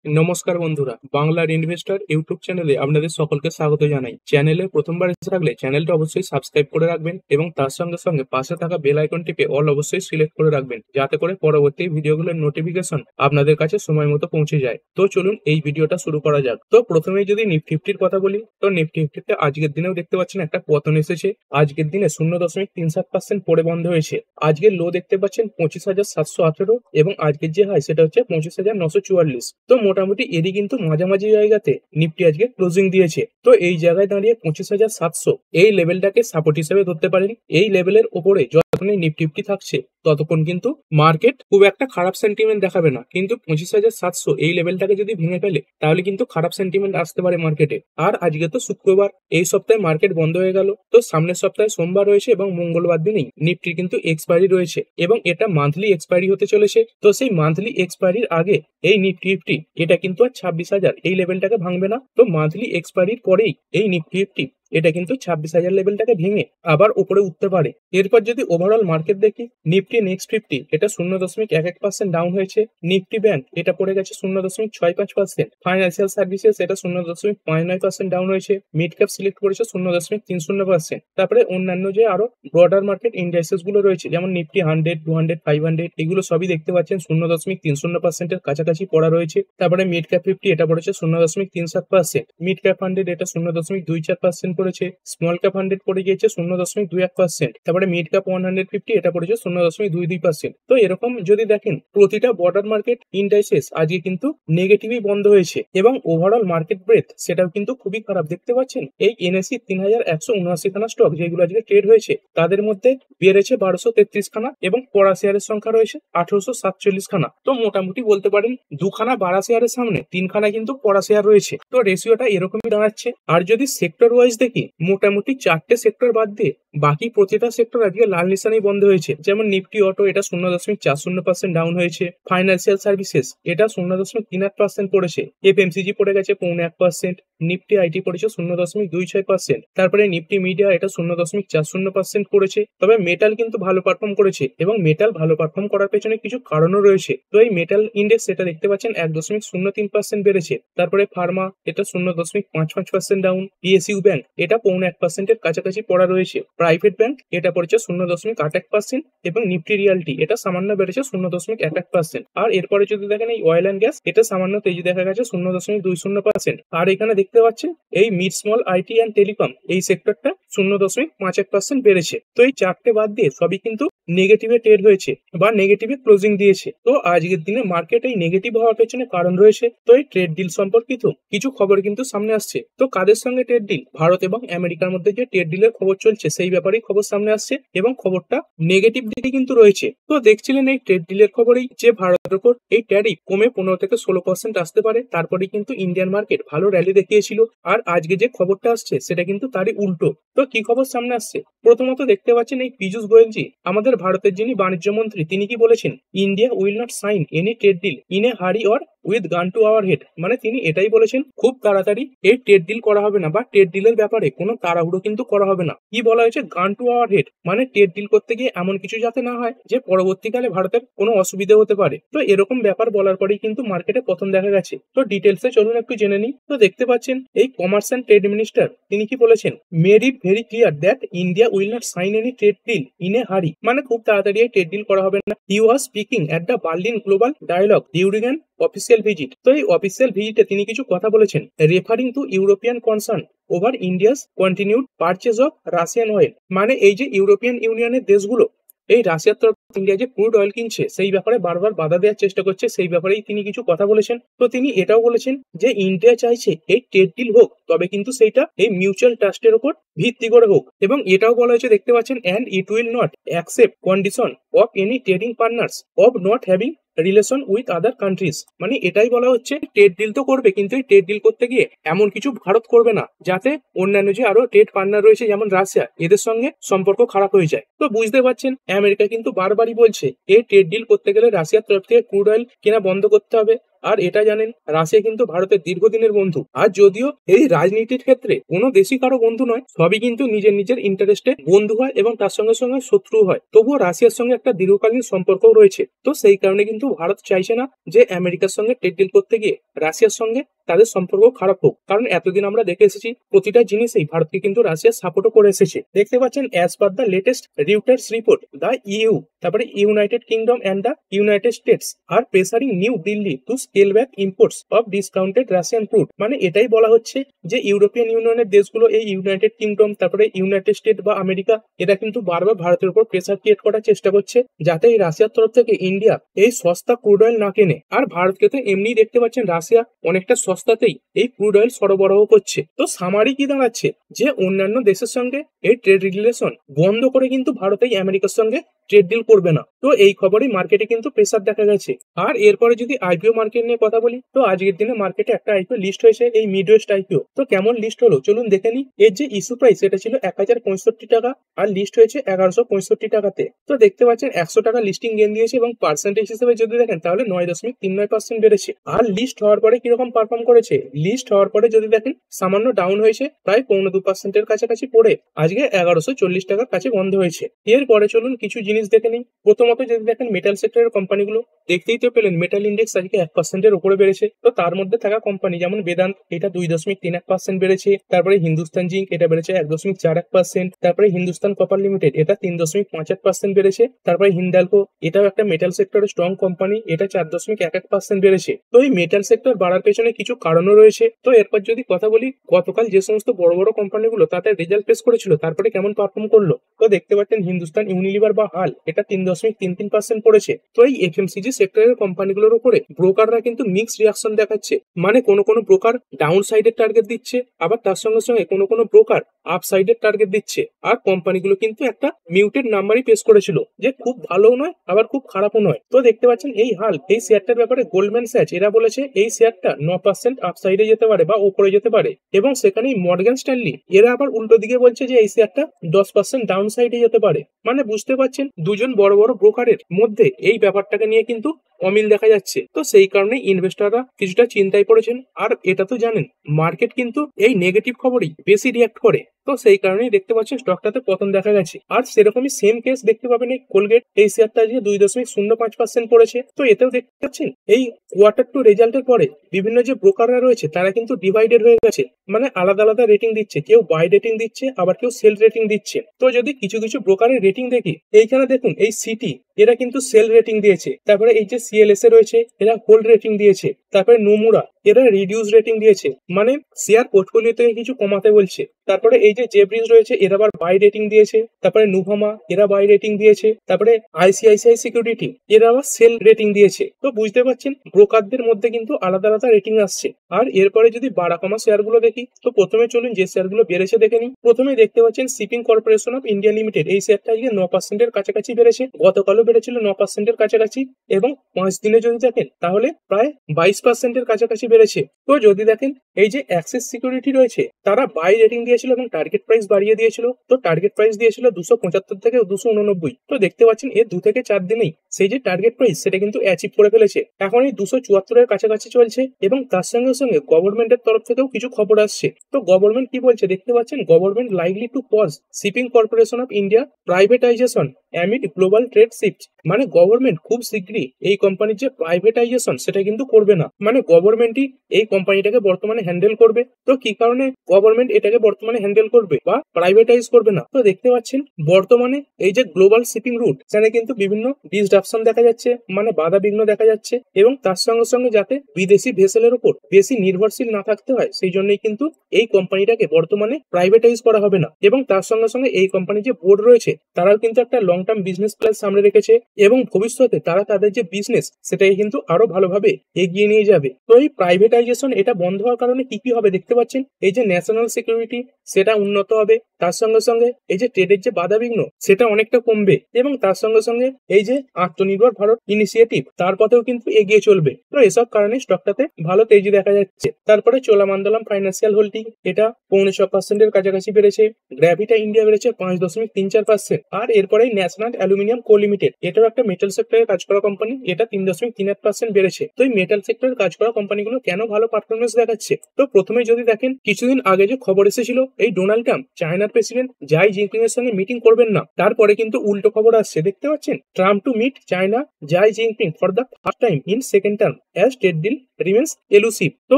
নমস্কার বন্ধুরা, বাংলার ইনভেস্টর ইউটিউব চ্যানেলে আপনাদের সকলকে স্বাগত জানাই। চ্যানেলে প্রথমবার এসে থাকলে চ্যানেলটা অবশ্যই সাবস্ক্রাইব করে রাখবেন এবং তার সঙ্গে সঙ্গে পাশে থাকা বেল আইকন টিপে অল অবশ্যই সিলেক্ট করে রাখবেন, যাতে করে পরবর্তী ভিডিওগুলোর নোটিফিকেশন আপনাদের কাছে সময় মতো পৌঁছে যায়। তো চলুন এই ভিডিওটা শুরু করা যাক। তো প্রথমেই যদি নিফটি ফিফটির কথা বলি, তো নিফটি ফিফটিতে আজকের দিনেও দেখতে পাচ্ছেন একটা পতন এসেছে। আজকের দিনে 0.37% পড়ে বন্ধ হয়েছে। আজকের লো দেখতে পাচ্ছেন 25,718 এবং আজকের যে হাই সেটা হচ্ছে 25,944। তো মোটামুটি এরই কিন্তু মাঝামাঝি জায়গাতে নিফটি আজকে ক্লোজিং দিয়েছে। তো এই জায়গায় দাঁড়িয়ে 25,700 এই লেভেলটাকে সাপোর্ট হিসেবে ধরতে পারেন। এই লেভেলের উপরে যতক্ষণ নিফটি ফিফটি থাকছে ততক্ষণ কিন্তু মার্কেট খুব একটা খারাপ সেন্টিমেন্ট দেখাবে না, কিন্তু 25,700 এই লেভেলটাকে যদি ভেঙে ফেলে তাহলে কিন্তু খারাপ সেন্টিমেন্ট আসতে পারে মার্কেটে। আর আজকে তো শুক্রবার, এই সপ্তাহে মার্কেট বন্ধ হয়ে গেল। তো সামনের সপ্তাহে সোমবার রয়েছে এবং মঙ্গলবার দিনেই নিফটির কিন্তু এক্সপায়ারি রয়েছে এবং এটা মান্থলি এক্সপায়ারি হতে চলেছে। তো সেই মান্থলি এক্সপায়ারির আগে এই নিফটি ফিফটি এটা কিন্তু আর 26,000 এই লেভেলটাকে ভাঙবে না। তো মান্থলি এক্সপায়ারির পরেই এই নিফটি ফিফটি এটা কিন্তু 26,000 লেভেলটাকে ভেঙে আবার উপরে উঠতে পারে। এরপর যদি ওভারঅল মার্কেট দেখি, নিফটি নেক্সট ফিফটি এটা 0.11% ডাউন হয়েছে। নিফটি ব্যাংক এটা পড়ে গেছে 0.65%। ফাইন্যান্সিয়াল সার্ভিসেস এটা 0.59% ডাউন হয়েছে। মিড ক্যাপ সিলেক্ট করেছে 0.30%। তারপরে অন্যান্য যে আরো ব্রডার মার্কেট ইন্ডাইসেস গুলো রয়েছে, যেমন নিফটি 100, 200, 500, এগুলো সবই দেখতে পাচ্ছেন 0.30% এর কাছাকাছি পড়া রয়েছে। তারপরে মিড ক্যাপ ফিফটি এটা পড়েছে 0.37%। মিড ক্যাপ 100 এটা 0.24% পড়েছে। স্মল ক্যাপ 100 পড়ে গিয়েছে 0.21%। তারপরে মিড ক্যাপ 150 এটা পড়েছে 0.22%। তো এরকম যদি দেখেন প্রতিটা বর্ডার মার্কেট ইন্ডাইসেস আজকে কিন্তু নেগেটিভই বন্ধ হয়েছে এবং ওভারঅল মার্কেট ব্রেথ সেটাও কিন্তু খুবই খারাপ। দেখতে পাচ্ছেন এই এনএসসি 3,179 খানা স্টক যেগুলো আজকে ট্রেড হয়েছে, তাদের মধ্যে বেড়েছে 1233 খানা এবং পড়া শেয়ারের সংখ্যা রয়েছে 1847 খানা। তো মোটামুটি বলতে পারেন দুখানা বাড়া শেয়ারের সামনে তিনখানা কিন্তু পড়া শেয়ার রয়েছে। তো রেশিওটা এরকমই দাঁড়াচ্ছে। আর যদি সেক্টর ওয়াইজ দেখি, মোটামুটি 4টে সেক্টর বাদ দিয়ে বাকি প্রতিটা সেক্টর আজকে লাল নিশানেই বন্ধ হয়েছে। যেমন নিফটি অটো এটা 0.40% ডাউন হয়েছে। ফাইন্যান্সিয়াল সার্ভিসেস এটা 0.38% পড়েছে। এফএমসিজি পড়ে গেছে 0.1%। নিফটি আইটি পড়েছে 0.26%। তারপরে নিফটি মিডিয়া এটা 0.40% পড়েছে। তবে মেটাল কিন্তু ভালো পারফর্ম করেছে এবং মেটাল ভালো পারফর্ম করার পেছনে কিছু কারণও রয়েছে। তো এই মেটাল ইন্ডেক্স এটা দেখতে পাচ্ছেন 1.03% বেড়েছে। তারপরে ফার্মা এটা 0.55% ডাউন। পিএসইউ ব্যাংক এটা 0.1% এর কাছাকাছি পড়া রয়েছে। প্রাইভেট ব্যাংক এটা পড়েছে 0.81% এবং নিফটি রিয়ালটি এটা সামান্য বেড়েছে 0.11%। আর এরপরে যদি দেখেন এই অয়েল অ্যান্ড গ্যাস এটা সামান্য তেজি দেখা গেছে 0.20%। আর এখানে দেখতে পাচ্ছেন এই mid small IT and telecom এই সেক্টরটা 0.51% বেড়েছে। তো এই চারটে বাদ দিয়ে সবই কিন্তু নেগেটিভে ট্রেড হয়েছে বা নেগেটিভে ক্লোজিং দিয়েছে। তো আজকের দিনে মার্কেট এই নেগেটিভ হওয়ার পেছনে কারণ রয়েছে। তো এই ট্রেড ডিল সম্পর্কিত কিছু খবর কিন্তু সামনে আসছে। তো কাদের সঙ্গে ট্রেড ডিল? ভারত এবং আমেরিকার মধ্যে যে ট্রেড ডিলের খবর চলছে সেই ব্যাপারেই খবর সামনে আসছে এবং খবরটা নেগেটিভ দিকে কিন্তু রয়েছে। তো দেখছিলেন এই ট্রেড ডিলের খবরেই যে ভারতের উপর এই ট্যারিফ কমে 15 থেকে 16% আসতে পারে। তারপরে কিন্তু ইন্ডিয়ান মার্কেট ভালো র্যালি দেখিয়েছিল। আর আজকে যে খবরটা আসছে সেটা কিন্তু তারই উল্টো। তো কি খবর সামনে আসছে? প্রথমত দেখতে পাচ্ছেন এই পীযূষ গোয়েলজি, আমাদের ভারতের যিনি বাণিজ্য মন্ত্রী, তিনি কি বলেছেন? India will not sign any trade deal in a hurry or with gun to our head. মানে তিনি এটাই বলেছেন খুব তাড়াতাড়ি এই ট্রেড ডিল করা হবে না বা ট্রেড ডিলের ব্যাপারে কোনো তাড়াহুড়ো কিন্তু করা হবে না। কি বলা হয়েছে? গান টু আওয়ার হেড, মানে ট্রেড ডিল করতে গিয়ে এমন কিছু যাতে না হয় যে পরবর্তীকালে ভারতের কোনো অসুবিধা হতে পারে। তো এরকম ব্যাপার বলার পরেই কিন্তু মার্কেটে পতন দেখা গেছে। তো ডিটেলসে চলুন একটু জেনে নিই। তো দেখতে পাচ্ছেন এই কমার্স অ্যান্ড ট্রেড মিনিস্টার তিনি কি বলেছেন? Made it very clear that India will not sign any trade deal in a hurry, মানে খুব তাড়াতাড়ি এই ট্রেড ডিল করা হবে না। He was speaking at the Berlin global dialogue during an official visit. তো এই অফিসিয়াল ভিজিটে তিনি কিছু কথা বলেছেন referring to European concern over India's continued purchase of Russian oil. মানে এই যে ইউরোপিয়ান ইউনিয়নের দেশগুলো এই রাশিয়ার তরফ ইন্ডিয়া যে ক্রুড অয়েল কিনছে সেই ব্যাপারে বারবার বাধা দেওয়ার চেষ্টা করছে, সেই ব্যাপারেই তিনি কিছু কথা বলেছেন। তো তিনি এটাও বলেছেন যে ইন্ডিয়া চাইছে এই ট্রেড ডিল হোক, তবে কিন্তু সেইটা এই মিউচুয়াল ট্রাস্টের উপর ভিত্তি করে হোক। এবং এটাও বলা হয়েছে দেখতে পাচ্ছেন, and it will not accept condition of any trading partners of not having relation with other countries. মানে এটাই বলা হচ্ছে ট্রেড ডিল তো করবে, কিন্তু এই ট্রেড ডিল করতে গিয়ে এমন কিছু ভারত করবে না যাতে অন্যান্য যে আরো ট্রেড পার্টনার রয়েছে যেমন রাশিয়া, এদের সঙ্গে সম্পর্ক খারাপ হয়ে যায়। তো বুঝতে পারছেন আমেরিকা কিন্তু বারবারই বলছে এই ট্রেড ডিল করতে গেলে রাশিয়ার তরফ থেকে ক্রুড অয়েল কেনা বন্ধ করতে হবে। আর এটা জানেন রাশিয়া কিন্তু ভারতের দীর্ঘদিনের বন্ধু। আর যদিও এই রাজনীতির ক্ষেত্রে কোনো দেশই কারো বন্ধু নয়, সবই কিন্তু নিজের নিজের ইন্টারেস্টে বন্ধু হয় এবং তার সঙ্গে সঙ্গে শত্রু হয়, তবুও রাশিয়ার সঙ্গে একটা দীর্ঘকালীন সম্পর্কও রয়েছে। তো সেই কারণে কিন্তু ভারত চাইছে না যে আমেরিকার সঙ্গে ট্রেড ডিল করতে গিয়ে রাশিয়ার সঙ্গে তাদের সম্পর্ক খারাপ হোক, কারণ এতদিন আমরা দেখে এসেছি প্রতিটা জিনিসেই ভারতকে কিন্তু রাশিয়া সাপোর্টও করে এসেছে। দেখতে পাচ্ছেন as per the latest Reuters report, the U তারপরে United Kingdom and the United States are pressuring New Delhi to scale back imports of discounted Russian crude. মানে এটাই বলা হচ্ছে যে ইউরোপিয়ান ইউনিয়নের দেশগুলো, এই ইউনাইটেড কিংডম তারপরে ইউনাইটেড স্টেট বা আমেরিকা, এরা কিন্তু বারবার ভারতের উপর প্রেসার ক্রিয়েট করার চেষ্টা করছে যাতে এই রাশিয়ার তরফ থেকে ইন্ডিয়া এই সস্তা ক্রুড অয়েল না কেনে। আর ভারতকে তো এমনি দেখতে পাচ্ছেন রাশিয়া অনেকটা সস্তাতেই এই ক্রুড অয়েল সরবরাহ করছে। তো সামারি কি দাঁড়াচ্ছে যে অন্যান্য দেশের সঙ্গে এই ট্রেড রিলেশন বন্ধ করে কিন্তু ভারত এই আমেরিকার সঙ্গে ট্রেড ডিল করবে না। তো এই খবরে মার্কেটে কিন্তু প্রেসার দেখা গেছে। আর এরপরে যদি আইপিও মার্কেট নিয়ে কথা বলি, তো আজকের দিনে মার্কেটে একটা আইপিও লিস্ট হয়েছে, এই মিডওয়েস্ট আইপিও। তো কেমন লিস্ট হলো চলুন দেখে নিই। এর যে ইস্যু প্রাইস এটা ছিল 1065 টাকা আর লিস্ট হয়েছে 1165 টাকাতে। তো দেখতে পাচ্ছেন 100 টাকা লিস্টিং গেন দিয়েছে এবং পার্সেন্টেজ হিসেবে যদি দেখেন তাহলে 9.39% বেড়েছে। আর লিস্ট হওয়ার পরে কিরকম পারফর্ম করেছে, লিস্ট হওয়ার পরে যদি দেখেন সামান্য ডাউন হয়েছে, প্রায় 2.25% কাছাকাছি পড়ে আজকে 1140 টাকার কাছে বন্ধ হয়েছে। এরপরে চলুন কিছু জিনিস দেখে নিই। প্রথমত যদি দেখেন মেটাল সেক্টরের কোম্পানিগুলো, দেখতেই তো পেলেন মেটাল ইন্ডেক্স আজকে 1% উপরে বেড়েছে। তো তার মধ্যে থাকা কোম্পানি যেমন বেদান্ত, এটা 2.31% বেড়েছে। তারপরে হিন্দুস্তান জিঙ্ক, এটা বেড়েছে 1.41%। তারপরে হিন্দুস্তান কপার লিমিটেড, এটা 3.58% বেড়েছে। তারপরে হিন্দালকো, এটাও একটা মেটাল সেক্টরের স্ট্রং কোম্পানি, এটা 4.11% বেড়েছে। তো এই মেটাল সেক্টর বাড়ার পেছনে কিছু কারণও রয়েছে। তো এরপর যদি কথা বলি গতকাল যে সমস্ত বড় বড় কোম্পানিগুলো তাদের রেজাল্ট পেশ করেছিল তারপরে কেমন পারফর্ম করলো, তো দেখতে পাচ্ছেন হিন্দুস্তান ইউনিলিভার বা হাল, এটা 3.33% পড়েছে। তো এই এফএমসিজি সেক্টরের কোম্পানিগুলোর উপরে ব্রোকাররা কিন্তু মিক্স রিয়াকশন দেখাচ্ছে। মানে কোনো ব্রোকার ডাউন সাইডের টার্গেট দিচ্ছে, আবার তার সঙ্গে সঙ্গে কোনো ব্রোকার আপ সাইডের টার্গেট দিচ্ছে। আর কোম্পানিগুলো কিন্তু একটা মিউটেড নাম্বারই পেশ করেছিল, যে খুব ভালোও নয় আবার খুব খারাপও নয়। তো দেখতে পাচ্ছেন এই হাল, এই শেয়ারটার ব্যাপারে গোল্ডম্যান স্যাচ এরা বলেছে এই শেয়ারটা 9% আপ সাইডে যেতে পারে বা উপরে যেতে পারে, এবং সেখানেই মর্গান স্ট্যানলি এরা আবার উল্টো দিকে বলছে যে এই শেয়ারটা 10% ডাউন সাইডে যেতে পারে। মানে বুঝতে পারছেন দুজন বড় বড় ব্রোকারের মধ্যে এই ব্যাপারটাকে নিয়ে কিন্তু অমিল দেখা যাচ্ছে। তো সেই কারণে ইনভেস্টররা কিছুটা চিন্তায় পড়েছেন। আর এটা তো জানেন মার্কেট কিন্তু এই নেগেটিভ খবরই বেশি রিয়াক্ট করে, তো সেই কারণেই দেখতে পাচ্ছেন স্টকটাতে পতন দেখা গেছে। আর সেরকমই সেম কেস দেখতে পাবেন এই কোলগেট, এই শেয়ারটা আজকে 2.05% পড়েছে। তো এতেও দেখতে পাচ্ছেন এই কোয়ার্টার টু রেজাল্টের পরে বিভিন্ন যে ব্রোকাররা রয়েছে তারা কিন্তু ডিভাইডেড হয়ে গেছে, মানে আলাদা আলাদা রেটিং দিচ্ছে, কেউ বাই রেটিং দিচ্ছে আবার কেউ সেল রেটিং দিচ্ছে। তো যদি কিছু কিছু ব্রোকারের রেটিং দেখি, এইখানে দেখুন এই সিটি এরা কিন্তু সেল রেটিং দিয়েছে, তারপরে এই যে সিএলএস এ রয়েছে এরা হোল্ড রেটিং দিয়েছে, তারপরে নোমুরা এরা রিডিউস রেটিং দিয়েছে, মানে শেয়ার পোর্টফোলিও থেকে কিছু কমাতে বলছে। তারপরে এই যে জেব্রিজ রয়েছে এরা আবার বাই রেটিং দিয়েছে, তারপরে নুভামা এরা বাই রেটিং দিয়েছে, তারপরে আইসিআইসিআই সিকিউরিটি এরা আবার সেল রেটিং দিয়েছে। তো বুঝতে পারছেন ব্রোকারদের মধ্যে কিন্তু আলাদা আলাদা রেটিং আসছে। আর এরপরে যদি বাড়া কমা শেয়ারগুলো দেখি, তো প্রথমে চলুন যে শেয়ারগুলো বেড়েছে দেখে নিই। প্রথমে দেখতে পাচ্ছেন shipping corporation of India limited, এই শেয়ারটা আজকে 9% কাছাকাছি বেড়েছে, গতকালও বেড়েছিল 9% কাছাকাছি, এবং 5 দিনে যদি দেখেন তাহলে প্রায় 22% কাছাকাছি বেড়েছে। তো যদি দেখেন এই যে অ্যাক্সিস সিকিউরিটি রয়েছে তারা বাই রেটিং দিয়েছিল এবং টার্গেট প্রাইস বাড়িয়ে দিয়েছিল। তো টার্গেট প্রাইস দিয়েছিল 275 থেকে 289। তো দেখতে পাচ্ছেন এর 2 থেকে 4 দিনেই সেই যে টার্গেট প্রাইস সেটা কিন্তু অ্যাচিভ করে ফেলেছে, এখন এই 274 কাছাকাছি চলছে। এবং তার সঙ্গে সঙ্গে গভর্নমেন্টের তরফ থেকেও কিছু খবর আসছে। তো গভর্নমেন্ট কি বলছে দেখতে পাচ্ছেন, government likely to pause shipping corporation of India privatisation amid global trade shift. মানে গভর্নমেন্ট খুব শীঘ্রই এই কোম্পানির যে প্রাইভেটাইজেশন সেটা কিন্তু করবে না, মানে গভর্নমেন্টই এই কোম্পানিটাকে বর্তমানে হ্যান্ডেল করবে। তো কি কারণে গভর্নমেন্ট এটাকে বর্তমানে হ্যান্ডেল করবে বা প্রাইভেটাইজ করবে না, তো দেখতে পাচ্ছেন বর্তমানে এই যে গ্লোবাল শিপিং রুট সেখানে কিন্তু বিভিন্ন ডিসরাপশন দেখা যাচ্ছে, মানে বাধা বিঘ্ন দেখা যাচ্ছে। এবং তার সঙ্গে সঙ্গে যাতে বিদেশি ভেসেলের উপর বেশি নির্ভরশীল না থাকতে হয় সেই জন্যই কিন্তু এই কোম্পানিটাকে বর্তমানে প্রাইভেটাইজ করা হবে না। এবং তার সঙ্গে সঙ্গে এই কোম্পানির যে বোর্ড রয়েছে তারাও কিন্তু একটা লং টার্ম বিজনেস প্ল্যান সামনে রেখেছে এবং ভবিষ্যতে তারা তাদের যে বিজনেস সেটাকে কিন্তু আরো ভালোভাবে এগিয়ে নিয়ে যাবে। তো এই প্রাইভেটাইজেশন এটা বন্ধ হওয়ার কারণে কি কি হবে দেখতে পাচ্ছেন, এই যে ন্যাশনাল সিকিউরিটি সেটা উন্নত হবে, তার সঙ্গে সঙ্গে এই যে ট্রেডের যে বাধাবিঘ্ন সেটা অনেকটা কমবে, এবং তার সঙ্গে সঙ্গে এই যে আত্মনির্ভর ভারত ইনিশিয়েটিভ তার পথেও কিন্তু এগিয়ে চলবে। তো এসব কারণে স্টকটাতে ভালো তেজি দেখা যাচ্ছে। তারপরে চোলামণ্ডলম ফাইন্যান্সিয়াল হোল্ডিং এটা 6.5% কাছাকাছি বেড়েছে, গ্র্যাভিটা ইন্ডিয়া বেড়েছে 5.34%, আর এরপরে ন্যাশনাল অ্যালুমিনিয়াম কো লিমিটেড এটাও একটা মেটাল সেক্টরে কাজ করা কোম্পানি, এটা 3.38% বেড়েছে। তো এই মেটাল সেক্টরে কাজ করা কোম্পানিগুলো কেন ভালো পারফরমেন্স দেখাচ্ছে, তো প্রথমে যদি দেখেন কিছুদিন আগে যে খবর এসেছিল এই ডোনাল্ড ট্রাম্প চায়নার প্রেসিডেন্ট জাই জিনপিং এর সঙ্গে মিটিং করবেন না, তারপরে কিন্তু উল্টো খবর আসছে দেখতে পাচ্ছেন, Trump to meet China Xi Jinping for the first time in second term as trade deal remains elusive. তো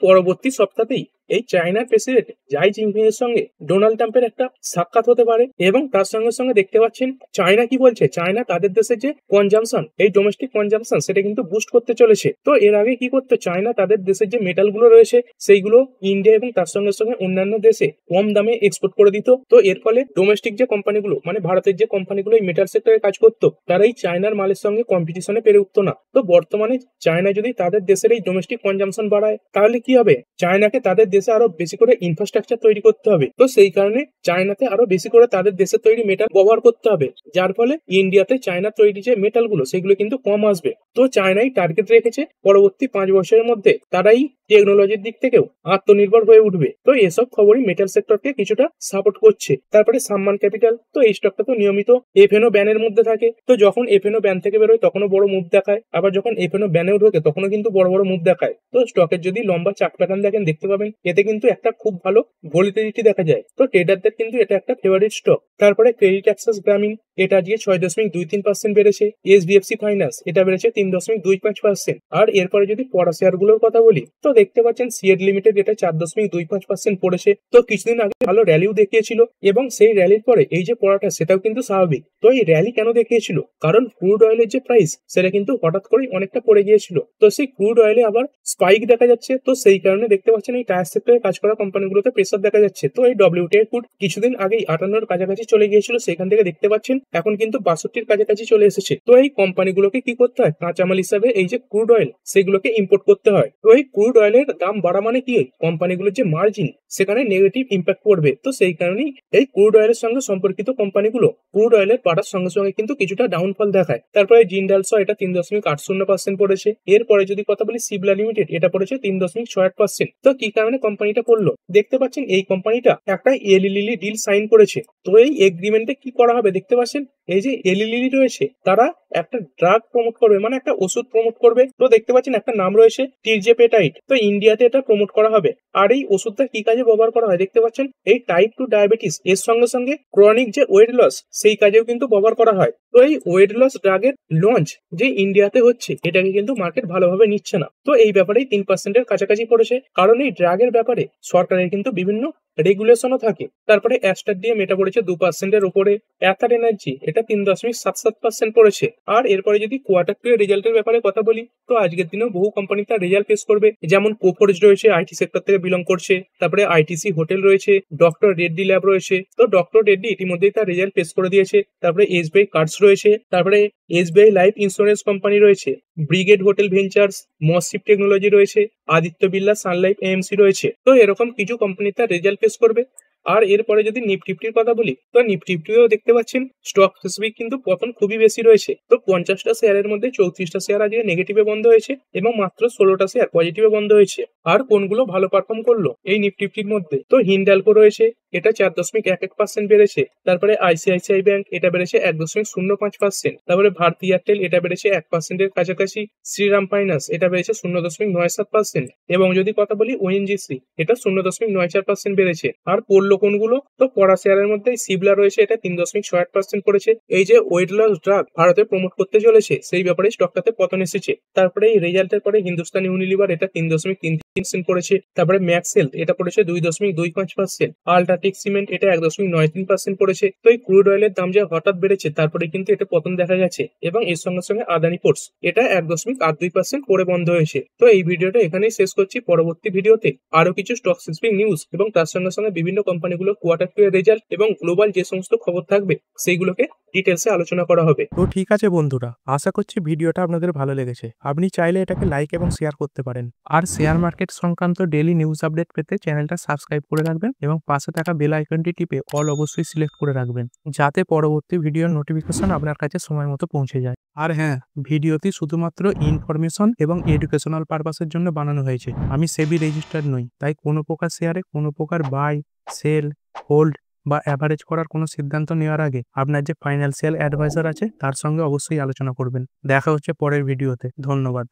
পরবর্তী সপ্তাহেই এই চায়নার প্রেসিডেন্ট জাই জিনপিং এর সঙ্গে ডোনাল্ড ট্রাম্পের একটা সাক্ষাৎ হতে পারে, এবং তার সঙ্গে সঙ্গে দেখতে পাচ্ছেন চায়না কি বলছে, চায়না তাদের দেশের যে কনজাম্পশন এই ডোমেস্টিক কনজাম্পশন সেটা কিন্তু বুস্ট করতে চলেছে। তো এর আগে কি করতো, চায়না তাদের দেশের যে মেটাল গুলো রয়েছে সেইগুলো ইন্ডিয়া এবং তার সঙ্গে সঙ্গে অন্যান্য দেশে কম দামে এক্সপোর্ট করে দিত। তো এর ফলে ডোমেস্টিক যে কোম্পানিগুলো মানে ভারতের যে কোম্পানিগুলো এই মেটাল সেক্টরে কাজ করতো তারা এই চায়নার মালের সঙ্গে কম্পিটিশনে পেরে উঠতো না। তো বর্তমানে চায়না যদি তাদের দেশের এই ডোমেস্টিক কনজাম্পশন বাড়ায় তাহলে কি হবে, চায়নাকে তাদের দেশে আরো বেশি করে ইনফ্রাস্ট্রাকচার তৈরি করতে হবে। তো সেই কারণে চায়নাতে আরো বেশি করে তাদের দেশের তৈরি মেটাল ব্যবহার করতে হবে, যার ফলে ইন্ডিয়াতে চায়না তৈরি যে মেটাল গুলো সেগুলো কিন্তু কম আসবে। তো চায়নাই টার্গেট রেখেছে পরবর্তী 5 বছরের মধ্যে তারাই টেকনোলজির দিক থেকেও আত্মনির্ভর হয়ে উঠবে। তো এসব খবরই মেটাল সেক্টরকে কিছুটা সাপোর্ট করছে। তারপরে সাম্মান ক্যাপিটাল, তো এই স্টকটা তো নিয়মিত এফএনও ব্যানের মধ্যে থাকে, তো যখন এফএনও ব্যান থেকে বেরোয় তখনও বড় মুভ দেখায়, আবার যখন এফএনও ব্যানেও ঢোকে তখনও কিন্তু বড় বড় মুভ দেখায়। তো স্টকের যদি লম্বা চার্ট প্যাটার্ন দেখেন দেখতে পাবেন এতে কিন্তু একটা খুব ভালো ভলিটিলিটি দেখা যায়। তো ট্রেডারদের কিন্তু এটা একটা ফেভারিট স্টক। তারপরে ক্রেডিট অ্যাক্সেস গ্রামীণ এটা আজকে 6.23% বেড়েছে, এসবিএফসি ফাইন্যান্স এটা বেড়েছে 3.25%। আর এরপরে যদি পড়া শেয়ার গুলোর কথা বলি তো দেখতে পাচ্ছেন সিএড লিমিটেড এটা 4.25% পড়েছে। তো কিছুদিন আগে ভালো র্যালিও দেখিয়েছিল, এবং সেই র্যালির পরে এই যে পড়াটা সেটাও কিন্তু স্বাভাবিক। তো এই র্যালি কেন দেখিয়েছিল, কারণ ক্রুড অয়েলের যে প্রাইস সেটা কিন্তু হঠাৎ করেই অনেকটা পড়ে গিয়েছিল, তো সেই ক্রুড অয়েলে আবার স্পাইক দেখা যাচ্ছে। তো সেই কারণে দেখতে পাচ্ছেন এই টায়ার সেক্টরে কাজ করা কোম্পানিগুলোতে প্রেসার দেখা যাচ্ছে। তো এই ডব্লিউটিআই ক্রুড কিছুদিন আগেই 58 কাছাকাছি চলে গিয়েছিল, সেখান থেকে দেখতে পাচ্ছেন এখন কিন্তু 62 কাছাকাছি চলে এসেছে। তো এই কোম্পানিগুলোকে কি করতে হয়, কাঁচামাল হিসাবে এই যে ক্রুড অয়েল সেগুলোকে ইম্পোর্ট করতে হয়। তো এই ক্রুড অয়েলের দাম বাড়া মানে কি, কোম্পানিগুলোর যে মার্জিন সেখানে নেগেটিভ ইম্প্যাক্ট পড়বে। তো সেই কারণেই এই ক্রুড অয়েলের সঙ্গে সম্পর্কিত কোম্পানিগুলো ক্রুড অয়েলের বাড়ার সঙ্গে সঙ্গে কিন্তু কিছুটা ডাউনফল দেখায়। তারপরে জিন্দাল স এটা 3.80% পড়েছে। এরপরে যদি কথা বলি সিবলা লিমিটেড এটা পড়েছে 3.68%। তো কি কারণে কোম্পানিটা পড়লো, দেখতে পাচ্ছেন এই কোম্পানিটা একটা এলি লিলি ডিল সাইন করেছে। তো এই এগ্রিমেন্টে কি করা হবে দেখতে পাচ্ছেন, এই যে এলি লিলি রয়েছে তারা একটা ড্রাগ প্রমোট করবে, মানে একটা ওষুধ প্রমোট করবে। তো দেখতে পাচ্ছেন একটা নাম রয়েছে টিরজেপেটাইট, তো ইন্ডিয়াতে এটা প্রমোট করা হবে। আর এই ওষুধটা কি কাজে ব্যবহার করা হয় দেখতে পাচ্ছেন, এই টাইপ 2 ডায়াবেটিস এর সঙ্গে সঙ্গে ক্রনিক যে ওয়েট লস সেই কাজেও কিন্তু ব্যবহার করা হয়। তো এই ওয়েট লস ড্রাগের লঞ্চ যে ইন্ডিয়াতে হচ্ছে এটাকে কিন্তু মার্কেট ভালোভাবে নিচ্ছে না। তো এই ব্যাপারেই 3%-এর কাছাকাছি পড়েছে, কারণ এই ড্রাগের ব্যাপারে সরকারের কিন্তু বিভিন্ন রেগুলেশনও থাকে। তারপরে অ্যাস্টার ডিএম এটা পড়েছে 2%-এর উপরে, অ্যাথার এনার্জি এটা 3.77% পড়েছে। আর এরপরে যদি কোয়ার্টার 2 এর রেজাল্টের ব্যাপারে কথা বলি তো আজকের দিনেও বহু কোম্পানি তার রেজাল্ট পেশ করবে, যেমন কোফোর্জ রয়েছে আইটি সেক্টর থেকে বিলং করছে, তারপরে আইটিসি হোটেল রয়েছে, ডক্টর রেড্ডি ল্যাব রয়েছে। তো ডক্টর রেড্ডি ইতিমধ্যেই তার রেজাল্ট পেশ করে দিয়েছে। তারপরে এসবিআই কার্ডস রয়েছে, তারপরে এসবিআই লাইফ ইন্স্যুরেন্স কোম্পানি রয়েছে, ব্রিগেড হোটেল ভেঞ্চার্স, মসিপ টেকনোলজি রয়েছে, আদিত্য বিড়লা সানলাইফ এএমসি রয়েছে। তো এরকম কিছু কোম্পানি তার রেজাল্ট পেশ করবে। আর এরপরে যদি নিফটির কথা বলি তো নিফটিও দেখতে পাচ্ছেন স্টক স্পেসিফিক কিন্তু পতন খুবই বেশি রয়েছে। তো 50টা শেয়ারের মধ্যে 34টা শেয়ার আজকে নেগেটিভে বন্ধ হয়েছে এবং মাত্র 16টা শেয়ার পজিটিভে বন্ধ হয়েছে। আর কোনগুলো ভালো পারফর্ম করলো এই নিফটির মধ্যে, তো হিন্ডালকো রয়েছে এটা 4.11% বেড়েছে। তারপরে আইসিআইসিআই ব্যাংক এটা বেড়েছে 1.05%। তারপরে ভারতী এয়ারটেল এটা বেড়েছে 1%-এর কাছাকাছি। শ্রীরাম ফাইন্যান্স এটা বেড়েছে 0.97%। এবং যদি কথা বলি ওএনজিসি এটা 0.94% বেড়েছে। আর পড়লো কোনগুলো, তো পড়া শেয়ারের মধ্যে সিবলা রয়েছে এটা 3.68% পড়েছে। এই যে ওয়েট লস ড্রাগ ভারতে প্রমোট করতে চলেছে সেই ব্যাপারে স্টকটাতে পতন এসেছে। তারপরে এই রেজাল্টের পরে হিন্দুস্তান ইউনিলিভার এটা 3.33% পড়েছে। তারপরে ম্যাক্স হেলথ এটা পড়েছে 2.25%। আল্ট্রাটেক সিমেন্ট এটা 1.93% পড়েছে। তো এই ক্রুড অয়েলের দাম যে হঠাৎ বেড়েছে তারপরে কিন্তু এটা পতন দেখা গেছে, এবং এর সঙ্গে সঙ্গে আদানি পোর্টস এটা 1.82% পড়ে বন্ধ হয়েছে। তো এই ভিডিওটা এখানেই শেষ করছি। পরবর্তী ভিডিওতে আরো কিছু স্টক স্পেসিফিক নিউজ এবং তার সঙ্গে সঙ্গে বিভিন্ন কোম্পানিগুলোর কোয়ার্টার 2 এর রেজাল্ট এবং গ্লোবাল যে সমস্ত খবর থাকবে সেইগুলোকে ডিটেলসে আলোচনা করা হবে। তো ঠিক আছে বন্ধুরা, আশা করছি ভিডিওটা আপনাদের ভালো লেগেছে। আপনি চাইলে এটাকে লাইক এবং শেয়ার করতে পারেন। আর শেয়ার মার্কেট মার্কেট সংক্রান্ত ডেইলি নিউজ আপডেট পেতে চ্যানেলটা সাবস্ক্রাইব করে রাখবেন এবং পাশে থাকা বেল আইকনটি টিপে অল অবশ্যই সিলেক্ট করে রাখবেন, যাতে পরবর্তী ভিডিওর নোটিফিকেশন আপনার কাছে সময় মতো পৌঁছে যায়। আর হ্যাঁ, ভিডিওটি শুধুমাত্র ইনফরমেশন এবং এডুকেশনাল পারপাসের জন্য বানানো হয়েছে। আমি সেবি রেজিস্টার্ড নই, তাই কোনো প্রকার শেয়ারে কোনো প্রকার বাই, সেল, হোল্ড বা অ্যাভারেজ করার কোনো সিদ্ধান্ত নেওয়ার আগে আপনার যে ফাইন্যান্সিয়াল অ্যাডভাইজার আছে তার সঙ্গে অবশ্যই আলোচনা করবেন। দেখা হচ্ছে পরের ভিডিওতে। ধন্যবাদ।